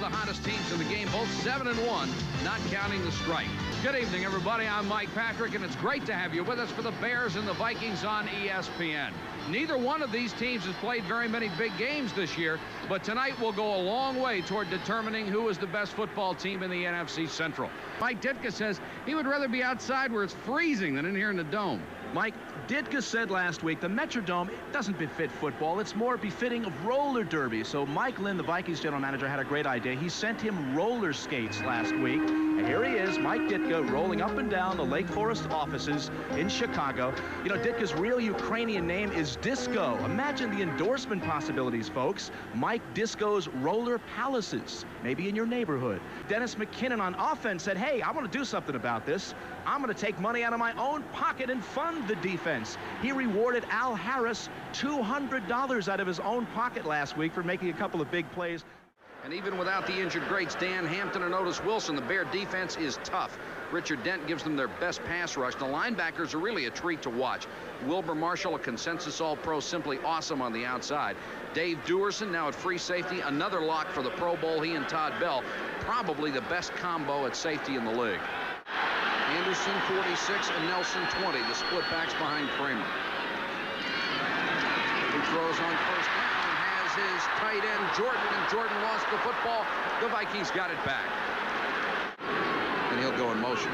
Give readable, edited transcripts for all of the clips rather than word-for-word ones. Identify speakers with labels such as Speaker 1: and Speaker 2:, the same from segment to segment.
Speaker 1: the hottest teams in the game, both 7-1, not counting the strike. Good evening, everybody. I'm Mike Patrick, and it's great to have you with us for the Bears and the Vikings on ESPN. Neither one of these teams has played very many big games this year, but tonight will go a long way toward determining who is the best football team in the NFC Central. Mike Ditka says he would rather be outside where it's freezing than in here in the Dome.
Speaker 2: Mike, Ditka said last week the Metrodome doesn't befit football. It's more befitting of roller derby. So Mike Lynn, the Vikings general manager, had a great idea. He sent him roller skates last week. And here he is, Mike Ditka, rolling up and down the Lake Forest offices in Chicago. You know, Ditka's real Ukrainian name is Disco. Imagine the endorsement possibilities, folks. Mike Disco's Roller Palaces, maybe in your neighborhood. Dennis McKinnon on offense said, hey, I want to do something about this. I'm going to take money out of my own pocket and fund the defense. He rewarded Al Harris $200 out of his own pocket last week for making a couple of big plays.
Speaker 1: And even without the injured greats Dan Hampton and Otis Wilson, the Bear defense is tough. Richard Dent gives them their best pass rush. The linebackers are really a treat to watch. Wilbur Marshall, a consensus All-Pro, simply awesome on the outside. Dave Duerson, now at free safety, another lock for the Pro Bowl. He and Todd Bell, probably the best combo at safety in the league. Anderson 46 and Nelson 20, the split backs behind Kramer. He throws on first down, has his tight end Jordan, and Jordan lost the football. The Vikings got it back. And he'll go in motion.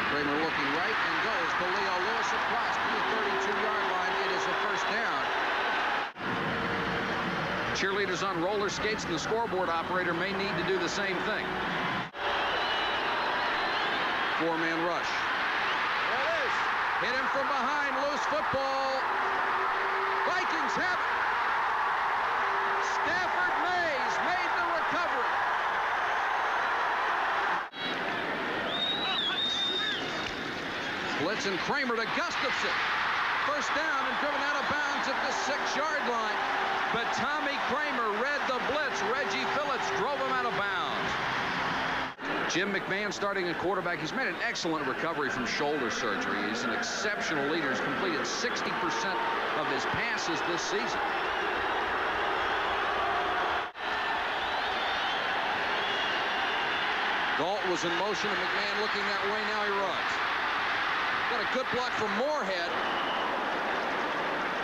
Speaker 1: Kramer looking right and goes to Leo Lewis across to the 32-yard line. It is a first down. Cheerleaders on roller skates, and the scoreboard operator may need to do the same thing. Four-man rush. There it is. Hit him from behind. Loose football. Vikings have it. Stafford Mays made the recovery. Blitz and Kramer to Gustafson. First down and driven out of bounds at the 6-yard line. But Tommy Kramer read the blitz. Reggie Phillips drove him out of bounds. Jim McMahon starting at quarterback. He's made an excellent recovery from shoulder surgery. He's an exceptional leader. He's completed 60% of his passes this season. Galt was in motion, and McMahon looking that way. Now he runs. Got a good block from Moorhead.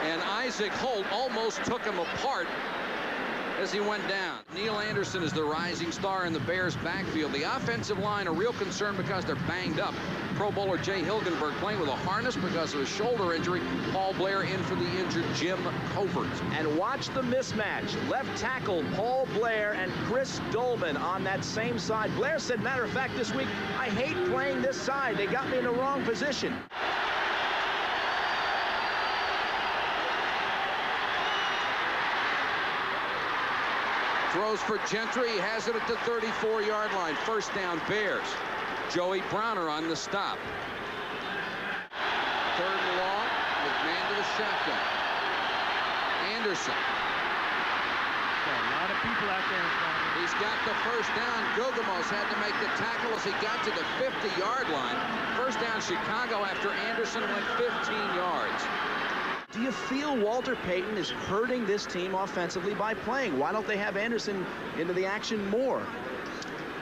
Speaker 1: And Isaac Holt almost took him apart as he went down. Neil Anderson is the rising star in the Bears' backfield. The offensive line a real concern because they're banged up. Pro Bowler Jay Hilgenberg playing with a harness because of his shoulder injury. Paul Blair in for the injured Jim Covert.
Speaker 2: And watch the mismatch. Left tackle Paul Blair and Chris Dolman on that same side. Blair said, matter of fact, this week, I hate playing this side. They got me in the wrong position.
Speaker 1: Throws for Gentry. He has it at the 34-yard line. First down, Bears. Joey Browner on the stop. Third and long. McMahon to the shotgun. Anderson.
Speaker 3: Got a lot of people out there in front of him.
Speaker 1: He's got the first down. Guggemos had to make the tackle as he got to the 50-yard line. First down, Chicago after Anderson went 15 yards.
Speaker 2: Do you feel Walter Payton is hurting this team offensively by playing? Why don't they have Anderson into the action more?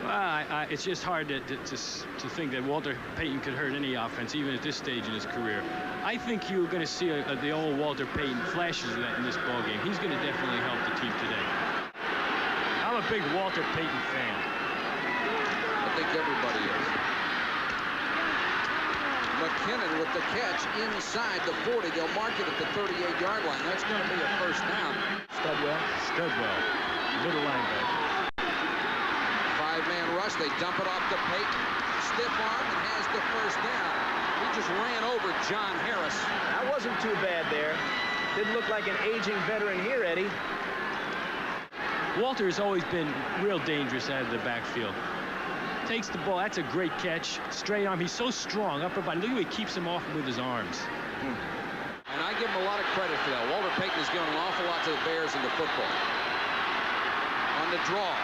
Speaker 3: Well, it's just hard to think that Walter Payton could hurt any offense, even at this stage in his career. I think you're going to see the old Walter Payton flashes of that in this ballgame. He's going to definitely help the team today. I'm a big Walter Payton fan.
Speaker 1: I think everybody is. McKinnon with the catch inside the 40. They'll mark it at the 38-yard line. That's going to be a first down.
Speaker 3: Studwell, middle linebacker.
Speaker 1: Five-man rush. They dump it off to Payton. Stiff arm and has the first down. He just ran over John Harris.
Speaker 2: That wasn't too bad there. Didn't look like an aging veteran here, Eddie.
Speaker 3: Walter has always been real dangerous out of the backfield. Takes the ball. That's a great catch. Straight arm. He's so strong. Upper body. Look at how he keeps him off with his arms.
Speaker 1: And I give him a lot of credit for that. Walter Payton has given an awful lot to the Bears in the football. On the draw.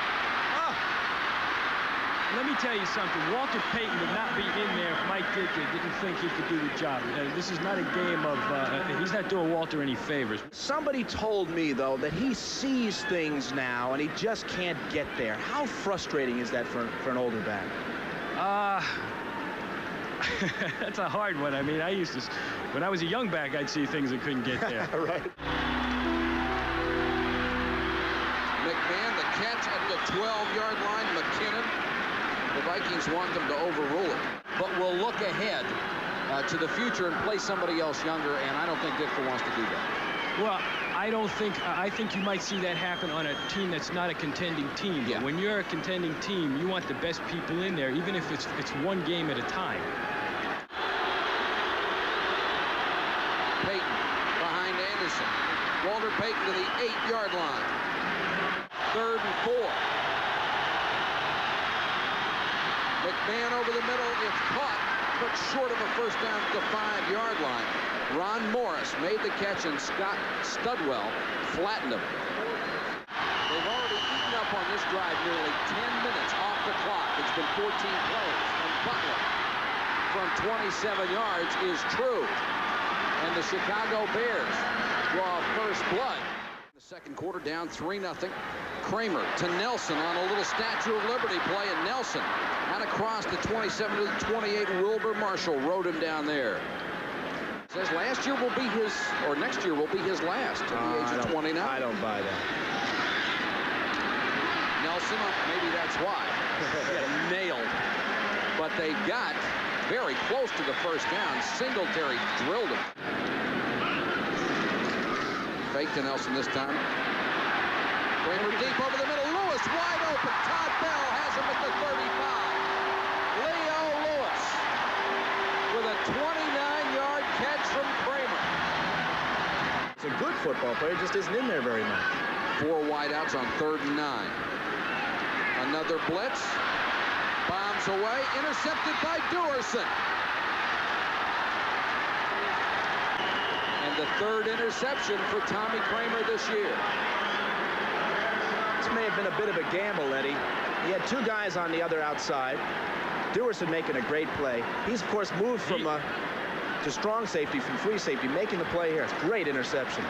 Speaker 3: let me tell you something. Walter Payton would not be in there if Mike Ditka didn't think he could do the job. This is not a game of, he's not doing Walter any favors.
Speaker 2: Somebody told me, though, that he sees things now and he just can't get there. How frustrating is that for an older back?
Speaker 3: That's a hard one. I mean, when I was a young back, I'd see things and couldn't get there.
Speaker 2: Right.
Speaker 1: McMahon, the catch at the 12-yard line. McKinnon. The Vikings want them to overrule it. But we'll look ahead to the future and play somebody else younger, and I don't think Ditka wants to do that.
Speaker 3: Well, I think you might see that happen on a team that's not a contending team.
Speaker 1: Yeah.
Speaker 3: But when you're a contending team, you want the best people in there, even if it's one game at a time.
Speaker 1: Payton behind Anderson. Walter Payton to the 8-yard line. 3rd and 4. McMahon over the middle. It's caught, but short of a first down at the 5-yard line. Ron Morris made the catch, and Scott Studwell flattened him. They've already eaten up on this drive nearly 10 minutes off the clock. It's been 14 plays, and Butler from 27 yards is true. And the Chicago Bears draw first blood. In the second quarter, down 3-0. Kramer to Nelson on a little Statue of Liberty play, and Nelson and across the 27 to the 28. Wilbur Marshall rode him down there. Says last year will be his, or next year will be his last at the age of 29.
Speaker 2: I don't buy that.
Speaker 1: Nelson, maybe that's why. Nailed. But they got very close to the first down. Singletary drilled him. Fake to Nelson this time. Kramer deep over the middle. Lewis wide open. Todd Bell has him at the 35. Leo Lewis with a 29-yard catch from Kramer.
Speaker 2: He's a good football player, just isn't in there very much.
Speaker 1: 4 wideouts on 3rd and 9. Another blitz. Bombs away. Intercepted by Duerson. And the 3rd interception for Tommy Kramer this year.
Speaker 2: This may have been a bit of a gamble, Eddie. He had 2 guys on the other outside. Duerson making a great play. He's, of course, moved from to strong safety from free safety, making the play here. It's a great interception.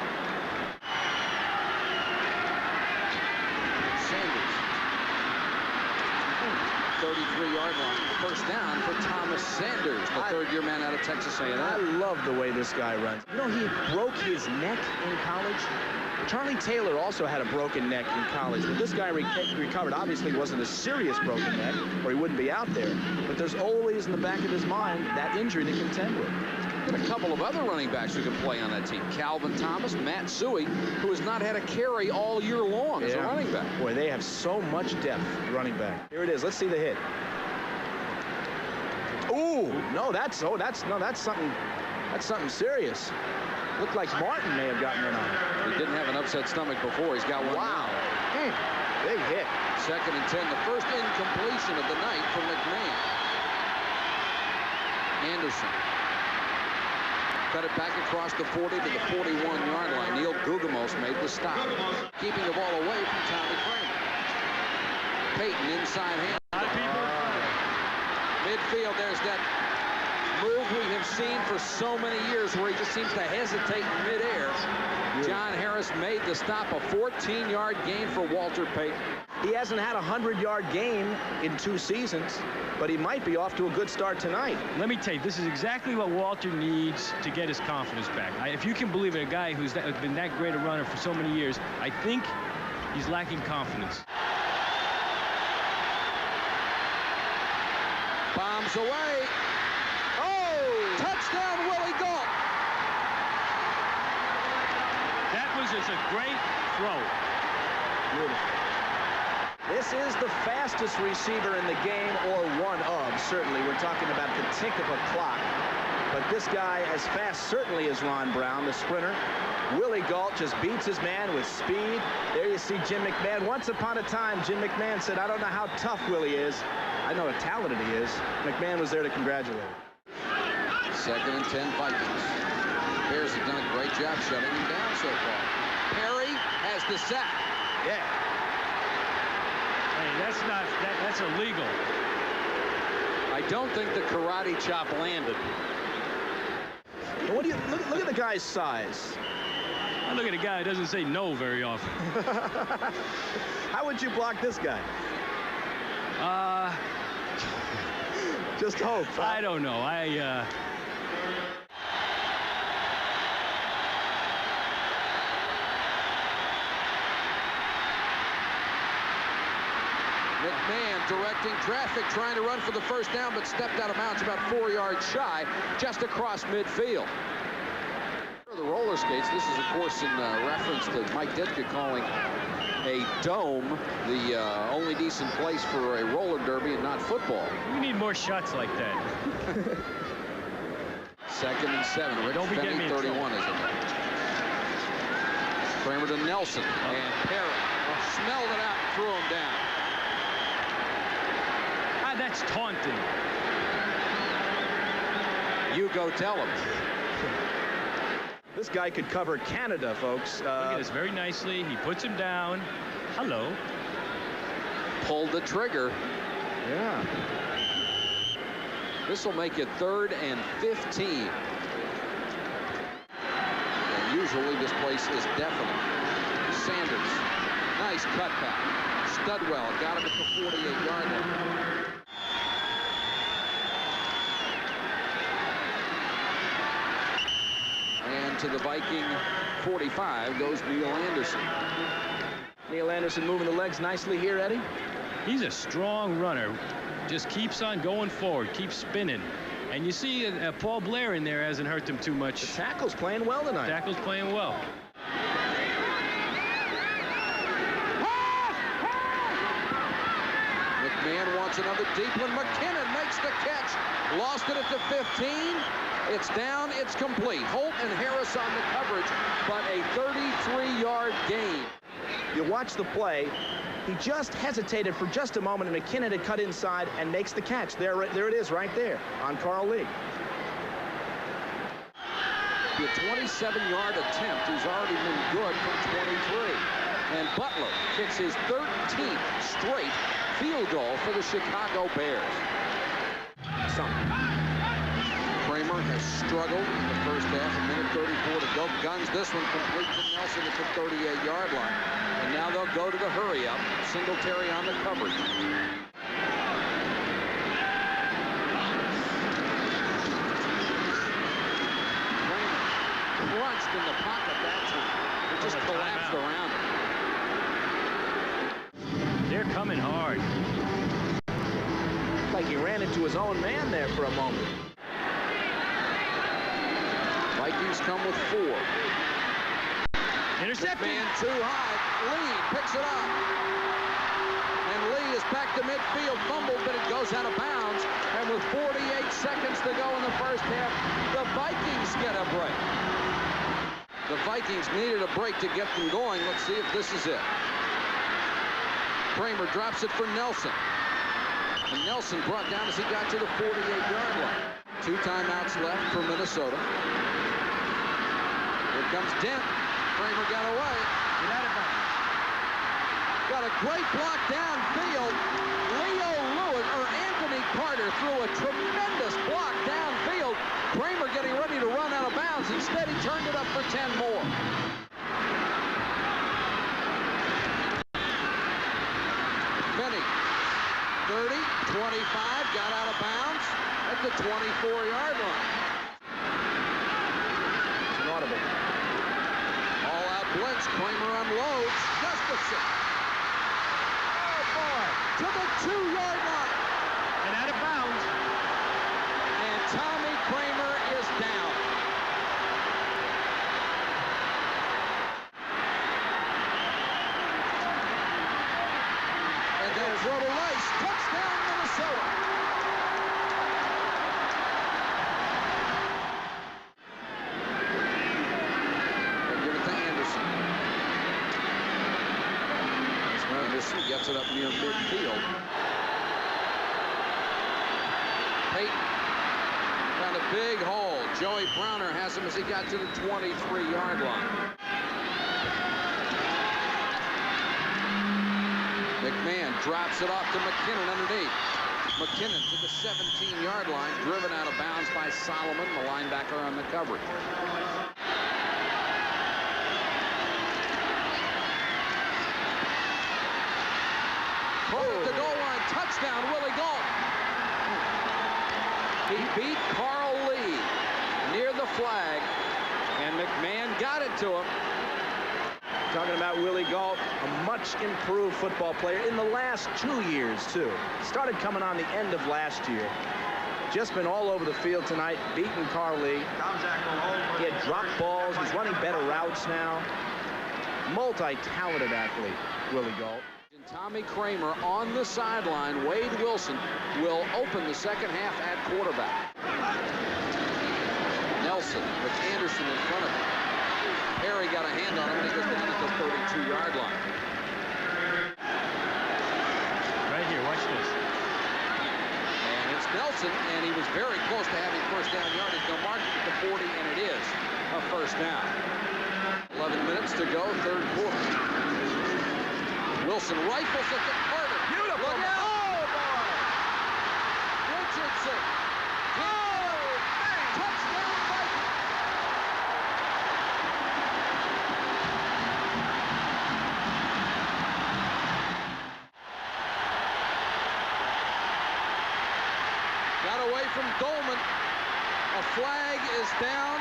Speaker 1: Sanders. 33-yard line. First down for Thomas Sanders, the 3rd-year man out of Texas A&M.
Speaker 2: I love the way this guy runs. You know, he broke his neck in college. Charlie Taylor also had a broken neck in college, but this guy recovered. Obviously, it wasn't a serious broken neck, or he wouldn't be out there. But there's always in the back of his mind that injury to contend with.
Speaker 1: And a couple of other running backs who can play on that team. Calvin Thomas, Matt Suey, who has not had a carry all year long as a running back.
Speaker 2: Boy, they have so much depth running back. Here it is. Let's see the hit. Ooh, no, that's something serious. Looked like Martin may have gotten in on it.
Speaker 1: He didn't have an upset stomach before. He's got one.
Speaker 2: Wow. Big hit.
Speaker 1: 2nd and 10. The first incompletion of the night for McMahon. Anderson. Cut it back across the 40 to the 41-yard line. Neil Guggemos made the stop. Keeping the ball away from Tommy Kramer. Payton inside hand. Midfield, there's that move we have seen for so many years where he just seems to hesitate in midair. John Harris made the stop, a 14-yard gain for Walter Payton.
Speaker 2: He hasn't had a 100-yard game in 2 seasons, but he might be off to a good start tonight.
Speaker 3: Let me tell you, this is exactly what Walter needs to get his confidence back. If you can believe it, a guy who's been that great a runner for so many years, I think he's lacking confidence.
Speaker 1: Bombs away. Oh! Touchdown, Willie Gault.
Speaker 3: That was just a great throw.
Speaker 2: Beautiful. This is the fastest receiver in the game, or one of, certainly. We're talking about the tick of a clock. But this guy, as fast certainly as Ron Brown, the sprinter. Willie Gault just beats his man with speed. There you see Jim McMahon. Once upon a time, Jim McMahon said, I don't know how tough Willie is. I know how talented he is. McMahon was there to congratulate him.
Speaker 1: 2nd and 10 Vikings. Bears have done a great job shutting him down so far. Perry has the sack.
Speaker 2: Yeah.
Speaker 3: Hey, that's illegal.
Speaker 1: I don't think the karate chop landed.
Speaker 2: What do you look at the guy's size?
Speaker 3: I look at a guy who doesn't say no very often.
Speaker 2: How would you block this guy? Just hope.
Speaker 3: I don't know.
Speaker 1: McMahon directing traffic, trying to run for the first down, but stepped out of bounds about 4 yards shy, just across midfield. The roller skates, this is, of course, in reference to Mike Ditka calling a dome the only decent place for a roller derby and not football.
Speaker 3: We need more shots like that.
Speaker 1: 2nd and 7. Rich Finney, 31 is in there. Kramer to Nelson, and Perry smelled it out and threw him down.
Speaker 3: That's taunting.
Speaker 1: You go tell him.
Speaker 2: This guy could cover Canada, folks.
Speaker 3: Look at this very nicely. He puts him down. Hello.
Speaker 1: Pulled the trigger.
Speaker 2: Yeah.
Speaker 1: This will make it 3rd and 15. And usually this place is definite. Sanders. Nice cutback. Studwell got him at the 48-yard line. To the Viking 45 goes Neil Anderson.
Speaker 2: Neil Anderson moving the legs nicely here, Eddie.
Speaker 3: He's a strong runner. Just keeps on going forward, keeps spinning. And you see Paul Blair in there hasn't hurt them too much.
Speaker 2: The tackle's playing well tonight.
Speaker 3: Tackle's playing well.
Speaker 1: McMahon wants another deep one. McKinnon makes the catch. Lost it at the 15. It's down, it's complete. Holt and Harris on the coverage, but a 33-yard gain.
Speaker 2: You watch the play. He just hesitated for just a moment, and McKinnon had cut inside and makes the catch. There it is right there on Carl Lee.
Speaker 1: The 27-yard attempt has already been good from 23. And Butler kicks his 13th straight field goal for the Chicago Bears. Kramer has struggled in the first half, a minute 34 to go. Guns this one complete to Nelson at the 38-yard line. And now they'll go to the hurry-up. Singletary on the coverage. Kramer crunched in the pocket that time. It just collapsed around him.
Speaker 3: They're coming hard.
Speaker 2: Like he ran into his own man there for a moment.
Speaker 1: Vikings come with 4.
Speaker 3: Intercepted.
Speaker 1: Man too high. Lee picks it up. And Lee is back to midfield. Fumbled, but it goes out of bounds. And with 48 seconds to go in the first half, the Vikings get a break. The Vikings needed a break to get them going. Let's see if this is it. Kramer drops it for Nelson. And Nelson brought down as he got to the 48-yard line. 2 timeouts left for Minnesota. Here comes Dent. Kramer got away. Got a great block downfield. Anthony Carter threw a tremendous block downfield. Kramer getting ready to run out of bounds. Instead, he turned it up for 10 more. Finney, 30, 25, got out of bounds at the 24-yard line. It's an audible. All-out blitz. Kramer unloads. Gustafson. Oh, boy. To the 2-yard line.
Speaker 3: And out of bounds.
Speaker 1: And Tommy Kramer is down. And there's Roto Rice. Touchdown, Minnesota. Anderson gets it up near midfield. Peyton found a big hole. Joey Browner has him as he got to the 23-yard line. McMahon drops it off to McKinnon underneath. McKinnon to the 17-yard line, driven out of bounds by Solomon, the linebacker on the coverage. At the goal line, touchdown, Willie Gault. He beat Carl Lee near the flag, and McMahon got it to him.
Speaker 2: Talking about Willie Gault, a much improved football player in the last 2 years, too. Started coming on the end of last year. Just been all over the field tonight, beating Carl Lee. He had dropped balls. He's running better routes now. Multi-talented athlete, Willie Gault.
Speaker 1: Tommy Kramer on the sideline. Wade Wilson will open the second half at quarterback. Nelson with Anderson in front of him. Perry got a hand on him, and he goes down at the 32-yard line.
Speaker 3: Right here, watch this.
Speaker 1: And it's Nelson, and he was very close to having first down yardage. They'll mark it to 40, and it is a first down. 11 minutes to go, third quarter. Wilson rifles at the Carter.
Speaker 2: Beautiful.
Speaker 1: Look out. Oh, boy. Richardson. Oh, man. Touchdown, Vikings. Got away from Dolman. A flag is down,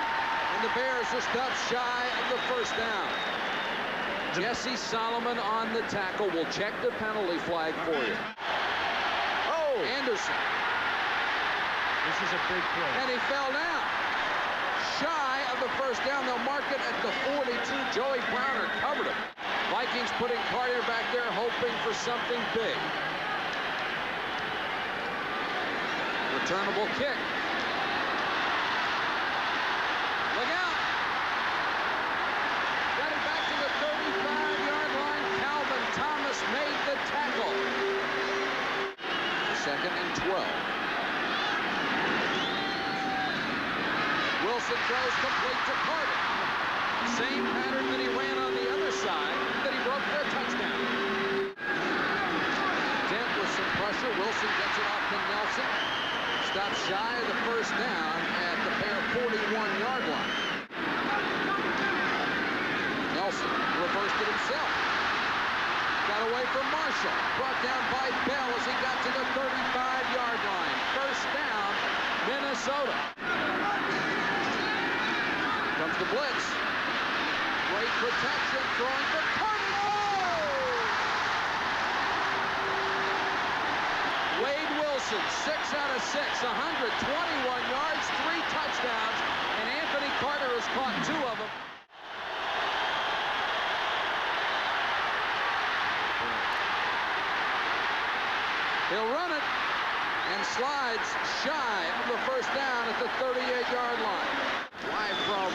Speaker 1: and the Bears are stopped shy of the first down. Jesse Solomon on the tackle. Will check the penalty flag for you. Oh, Anderson.
Speaker 3: This is a big play.
Speaker 1: And he fell down. Shy of the first down. They'll mark it at the 42. Joey Browner covered him. Vikings putting Carter back there, hoping for something big. Returnable kick. Look out. Got it back to the 35-yard line. Calvin Thomas made the tackle. Second and 12. Wilson throws complete to Carter. Same pattern that he ran on the other side that he broke for a touchdown. Dent with some pressure. Wilson gets it off to Nelson. Stops shy of the first down at the Bear 41-yard line. Nelson reversed it himself. Got away from Marshall. Brought down by Bell as he got to the 35-yard line. First down, Minnesota. Comes the blitz. Great protection. Throwing for Carter. Oh! Wade Wilson, 6 out of 6, 121 yards, 3 touchdowns, and Anthony Carter has caught 2 of them. He'll run it and slides shy of the first down at the 38-yard line. Live from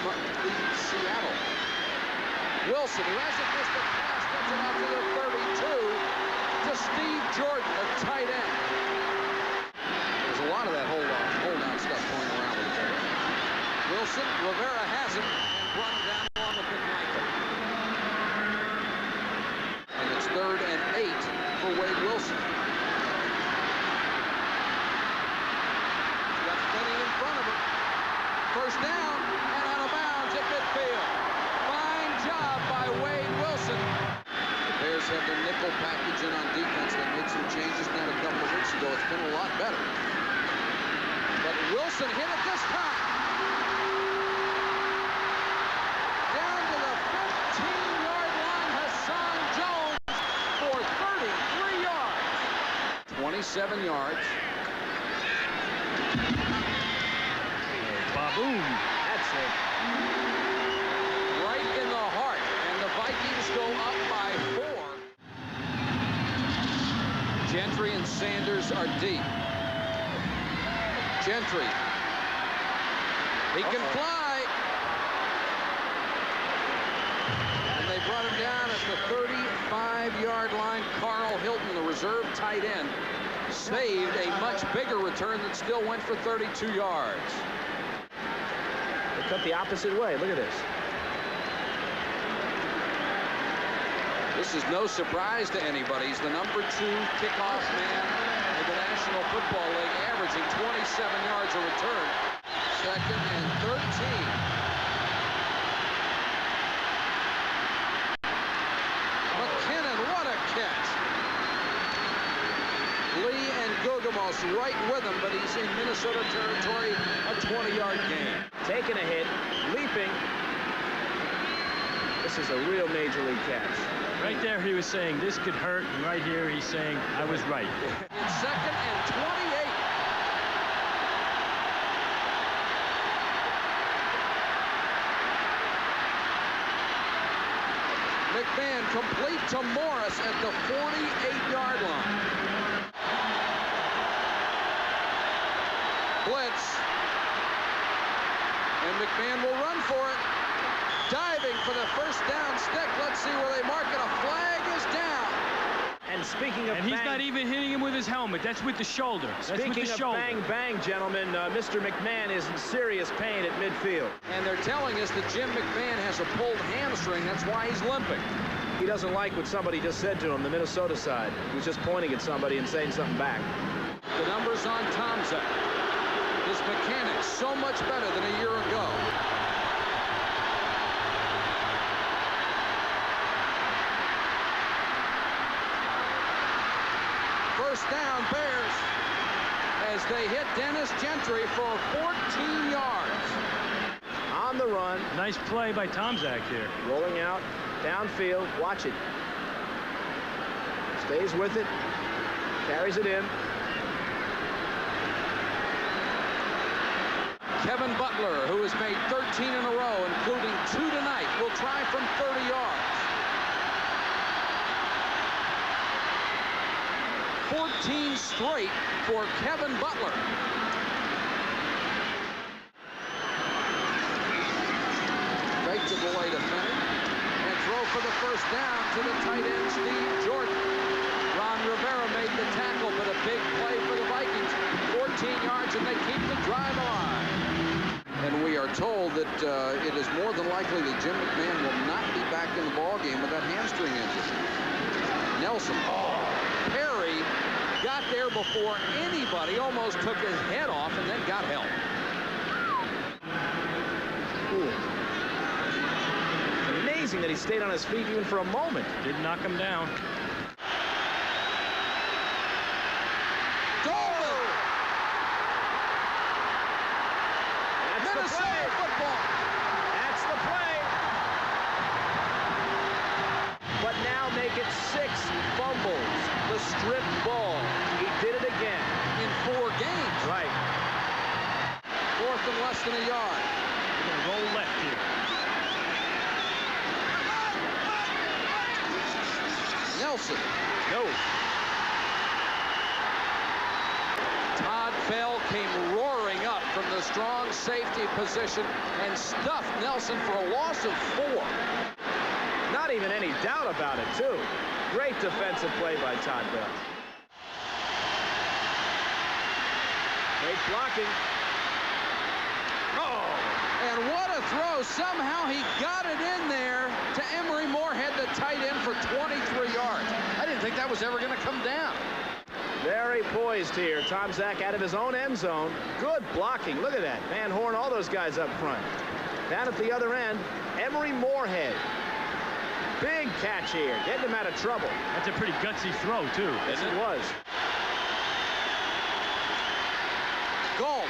Speaker 1: Seattle. Wilson, who hasn't missed a pass, gets it out to the 32 to Steve Jordan, a tight end. There's a lot of that hold-on stuff going around with there. Wilson, Rivera has him and brought him down along with McMichael. And it's 3rd and 8 for Wade Wilson. Got plenty in front of him. First down and out of bounds at midfield. Fine job by Wade Wilson. The Bears have their nickel package in on defense. They made some changes now a couple of weeks ago. It's been a lot better. But Wilson hit it this time. Down to the 15-yard line, Hassan Jones for 33 yards. 27 yards.
Speaker 3: Boom.
Speaker 2: That's it.
Speaker 1: Right in the heart. And the Vikings go up by 4. Gentry and Sanders are deep. Gentry. He can fly. And they brought him down at the 35-yard line. Carl Hilton, the reserve tight end, saved a much bigger return that still went for 32 yards.
Speaker 2: They cut the opposite way. Look at this.
Speaker 1: This is no surprise to anybody. He's the number 2 kickoff man the National Football League, averaging 27 yards a return. 2nd and 13. McKinnon, what a catch. Lee and Guggemos right with him, but he's in Minnesota territory, a 20-yard gain.
Speaker 2: Taking a hit, leaping. This is a real major league catch.
Speaker 3: Right there he was saying this could hurt, and right here he's saying I was right.
Speaker 1: In 2nd and 28. McMahon complete to Morris at the 48-yard line. Blitz. And McMahon will run for it. Diving for the first down stick. Let's see where they mark it. A flag is down.
Speaker 2: And speaking of
Speaker 3: and he's not even hitting him with his helmet. That's with the shoulder.
Speaker 2: Speaking of bang, bang, gentlemen, Mr. McMahon is in serious pain at midfield.
Speaker 1: And they're telling us that Jim McMahon has a pulled hamstring. That's why he's limping.
Speaker 2: He doesn't like what somebody just said to him, the Minnesota side. He was just pointing at somebody and saying something back.
Speaker 1: The numbers on Tomczak. His mechanics so much better than a year ago. First down, Bears, as they hit Dennis Gentry for 14 yards.
Speaker 2: On the run.
Speaker 3: Nice play by Tomczak here.
Speaker 2: Rolling out, downfield, watch it. Stays with it, carries it in.
Speaker 1: Kevin Butler, who has made 13 in a row, including 2 tonight, will try from 30 yards. 14 straight for Kevin Butler. Fake to delay defender and throw for the first down to the tight end Steve Jordan. Ron Rivera made the tackle, but a big play for the Vikings. 14 yards and they keep the drive alive. And we are told that it is more than likely that Jim McMahon will not be back in the ballgame with that hamstring injury. Nelson. Perry got there before anybody, almost took his head off and then got help.
Speaker 2: Ooh. Amazing that he stayed on his feet even for a moment.
Speaker 3: Didn't knock him down.
Speaker 1: Minnesota football.
Speaker 2: That's the play. But now make it 6 fumbles. The strip ball. He did it again.
Speaker 1: In 4 games.
Speaker 2: Right.
Speaker 1: 4th and less than a yard.
Speaker 3: We're going to roll left here.
Speaker 1: Nelson.
Speaker 2: No.
Speaker 1: Todd Bell came roaring up from the strong safety position and stuffed Nelson for a loss of 4.
Speaker 2: Not even any doubt about it, too. Great defensive play by Todd Bell. Great blocking.
Speaker 1: Oh, and what a throw. Somehow he got it in there to Emery Moorhead, the tight end, for 23 yards. I didn't think that was ever going to come down.
Speaker 2: Very poised here. Tomczak out of his own end zone. Good blocking. Look at that. Van Horn, all those guys up front. Down at the other end, Emery Moorhead. Big catch here. Getting him out of trouble.
Speaker 3: That's a pretty gutsy throw, too.
Speaker 2: Yes, it was.
Speaker 1: Goal.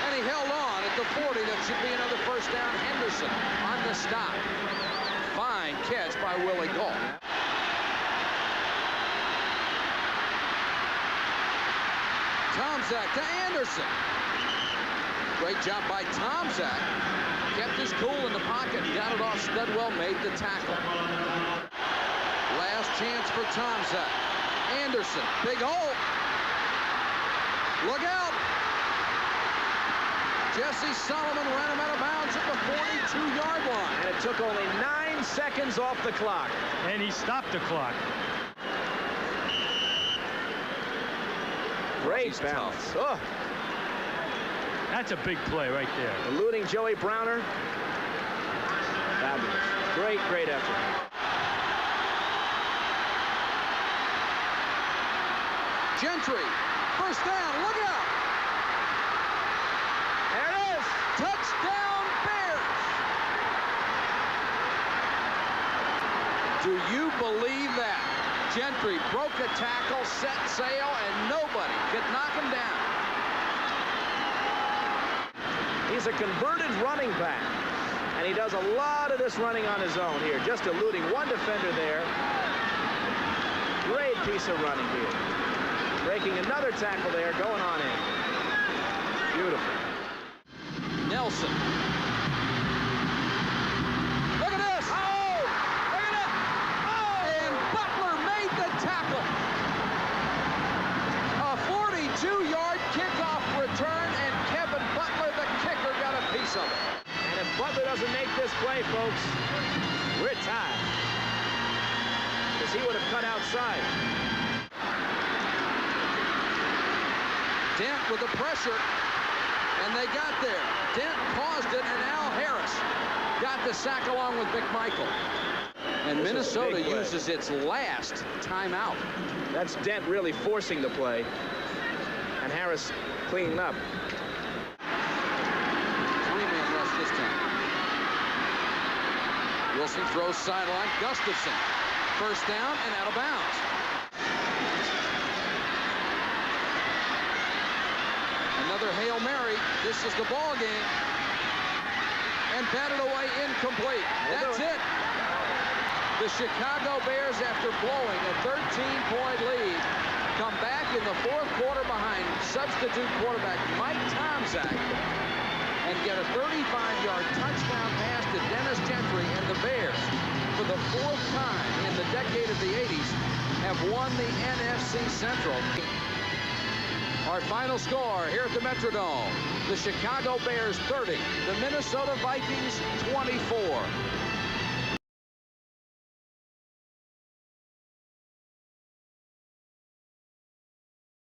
Speaker 1: And he held on at the 40. That should be another first down. Henderson on the stop. Fine catch by Willie Galt. Tomczak to Anderson. Great job by Tomczak. Kept his cool in the pocket, got it off Studwell, made the tackle. Last chance for Tomczak. Anderson, big hole. Look out. Jesse Solomon ran him out of bounds at the 42-yard line.
Speaker 2: And it took only 9 seconds off the clock.
Speaker 3: And he stopped the clock.
Speaker 2: Great balance. Oh.
Speaker 3: That's a big play right there.
Speaker 2: Eluding Joey Browner. Fabulous. Great, great effort.
Speaker 1: Gentry First down. Look out.
Speaker 4: There it is.
Speaker 1: Touchdown, Bears. Do you believe that? Gentry broke a tackle, set sail, and nobody could knock him down.
Speaker 4: He's a converted running back, and he does a lot of this running on his own here, just eluding one defender there. Great piece of running here. Breaking another tackle there, going on in. Beautiful.
Speaker 1: Nelson. Look at this. Oh! Look at it. Oh! And Butler made the tackle. A 42-yard kickoff return, and Kevin Butler, the kicker, got a piece of it.
Speaker 4: And if Butler doesn't make this play, folks, we're tied. Because he would have cut outside.
Speaker 1: Dent with the pressure, and they got there. Dent caused it, and Al Harris got the sack along with McMichael. And Minnesota uses its last timeout.
Speaker 4: That's Dent really forcing the play, and Harris cleaning up.
Speaker 1: 3-man rush this time. Wilson throws sideline. Gustafson. First down and out of bounds. Another Hail Mary. This is the ball game. And batted away incomplete. That's it. The Chicago Bears, after blowing a 13-point lead, come back in the fourth quarter behind substitute quarterback Mike Tomczak and get a 35-yard touchdown pass to Dennis Gentry, and the Bears, for the fourth time in the decade of the 80s, have won the NFC Central. Our final score here at the Metrodome, the Chicago Bears 30, the Minnesota Vikings 24.